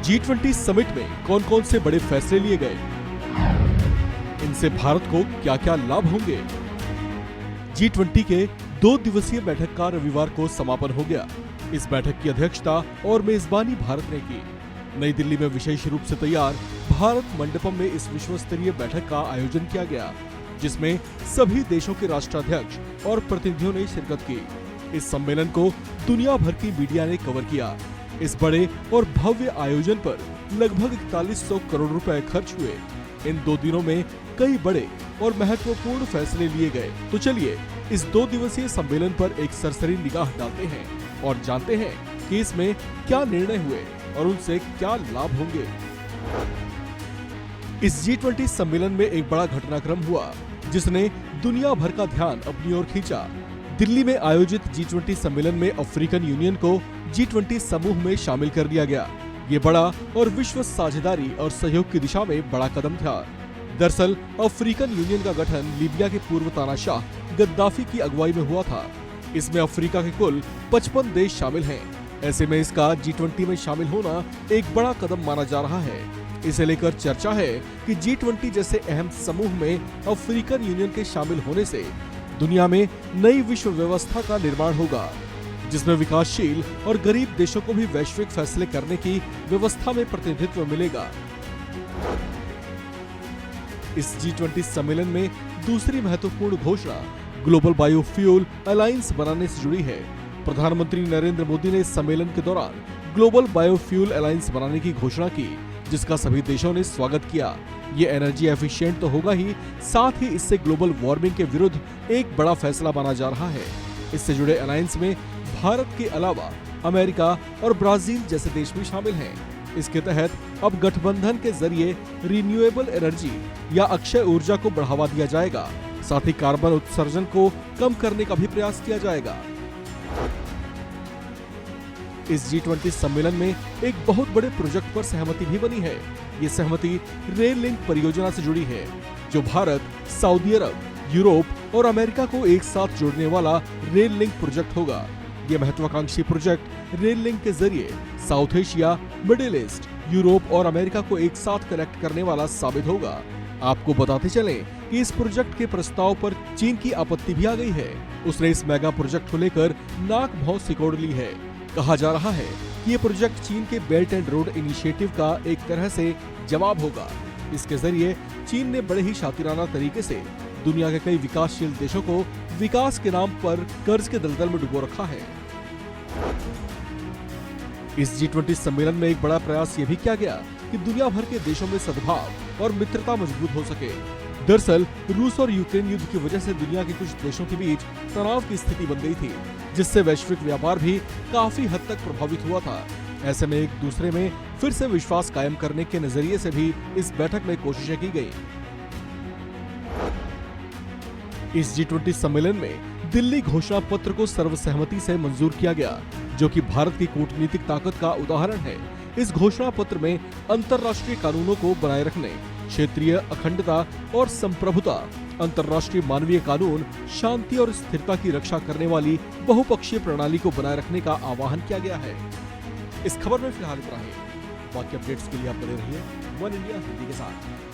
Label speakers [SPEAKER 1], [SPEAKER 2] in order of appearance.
[SPEAKER 1] G20 summit में कौन-कौन से बड़े फैसले लिए गए, इनसे भारत को क्या-क्या लाभ होंगे। G20 के 2 दिवसीय बैठक का रविवार को समापन हो गया। इस बैठक की अध्यक्षता और मेजबानी भारत ने की। नई दिल्ली में विशेष रूप से तैयार भारत मंडपम में इस विश्व स्तरीय बैठक का आयोजन किया गया, जिसमें सभी देशों के राष्ट्राध्यक्ष और प्रतिनिधियों ने शिरकत की। इस सम्मेलन को दुनिया भर की मीडिया ने कवर किया। इस बड़े और भव्य आयोजन पर लगभग 4100 करोड़ रुपए खर्च हुए। इन 2 दिनों में कई बड़े और महत्वपूर्ण फैसले लिए गए। तो चलिए इस 2 दिवसीय सम्मेलन पर एक सरसरी निगाह डालते हैं और जानते हैं कि इसमें क्या निर्णय हुए और उनसे क्या लाभ होंगे। इस G20 सम्मेलन में एक बड़ा घटनाक्रम हुआ, जिसने दुनिया भर का ध्यान अपनी ओर खींचा। दिल्ली में आयोजित G20 सम्मेलन में अफ्रीकन यूनियन को G20 समूह में शामिल कर लिया गया। ये बड़ा और विश्व साझेदारी और सहयोग की दिशा में बड़ा कदम था। दरअसल अफ्रीकन यूनियन का गठन लीबिया के पूर्व तानाशाह गद्दाफी की अगुवाई में हुआ था। इसमें अफ्रीका के कुल 55 देश शामिल हैं। ऐसे में इसका G20 में शामिल होना एक बड़ा कदम माना जा रहा है। इसे लेकर चर्चा है कि G20 जैसे अहम समूह में अफ्रीकन यूनियन के शामिल होने से दुनिया में नई विश्व व्यवस्था का निर्माण होगा, जिसमें विकासशील और गरीब देशों को भी वैश्विक फैसले करने की व्यवस्था में प्रतिनिधित्व मिलेगा। इस G20 सम्मेलन में दूसरी महत्वपूर्ण घोषणा ग्लोबल बायोफ्यूल अलायंस बनाने से जुड़ी है। प्रधानमंत्री नरेंद्र मोदी ने इस सम्मेलन के दौरान ग्लोबल बायोफ्यूल अलायंस बनाने की घोषणा की, जिसका सभी देशों ने स्वागत किया। ये एनर्जी एफिशिएंट तो होगा ही, साथ ही इससे ग्लोबल वार्मिंग के विरुद्ध एक बड़ा फैसला माना जा रहा है। इससे जुड़े अलायंस में भारत के अलावा अमेरिका और ब्राजील जैसे देश भी शामिल हैं। इसके तहत अब गठबंधन के जरिए रिन्यूएबल एनर्जी या अक्षय ऊर्जा को बढ़ावा दिया जाएगा। साथ ही कार्बन उत्सर्जन को कम करने का भी प्रयास किया जाएगा। इस G20 सम्मेलन में एक बहुत बड़े प्रोजेक्ट पर सहमति भी बनी है। ये सहमति रेल लिंक परियोजना से जुड़ी है, जो भारत, सऊदी अरब, यूरोप और अमेरिका को एक साथ जोड़ने वाला रेल लिंक प्रोजेक्ट होगा। ये महत्वाकांक्षी प्रोजेक्ट रेल लिंक के जरिए south Asia, middle east, Europe और अमेरिका को एक साथ कनेक्ट करने वाला साबित होगा। आपको बताते चलें कि इस प्रोजेक्ट के प्रस्ताव पर चीन की आपत्ति भी आ गई है। उसने इस मेगा प्रोजेक्ट को लेकर नाक भौं सिकोड़ ली है। कहा जा रहा है कि ये प्रोजेक्ट चीन के बेल्ट एंड रोड इनिशिएटिव का एक तरह से जवाब होगा। इसके जरिए चीन ने बड़े ही शातिराना तरीके से दुनिया के कई विकासशील देशों को विकास के नाम पर कर्ज के दलदल में डुबो रखा है। इस G20 सम्मेलन में एक बड़ा प्रयास ये भी किया गया कि दुनिया भर के देशों में सद्भाव और मित्रता मजबूत हो सके। दरअसल रूस और यूक्रेन युद्ध की वजह से दुनिया के कुछ देशों के बीच तनाव की स्थिति बन गई थी, जिससे वैश्विक व्यापार भी काफी हद तक प्रभावित हुआ था। ऐसे में एक दूसरे में फिर से विश्वास कायम करने के नजरिए से भी इस बैठक में कोशिशें की गई। इस G20 सम्मेलन में दिल्ली घोषणा पत्र को सर्वसहमति से मंजूर किया गया, जो कि भारत की कूटनीतिक ताकत का उदाहरण है। इस घोषणा पत्र में अंतर्राष्ट्रीय कानूनों को बनाए रखने, क्षेत्रीय अखंडता और संप्रभुता, अंतर्राष्ट्रीय मानवीय कानून, शांति और स्थिरता की रक्षा करने वाली बहुपक्षीय प्रणाली को बनाए रखने का आह्वान किया गया है। इस खबर में फिलहाल इतना ही। बाकी अपडेट्स के लिए आप बने रहिए वन इंडिया हिंदी के साथ।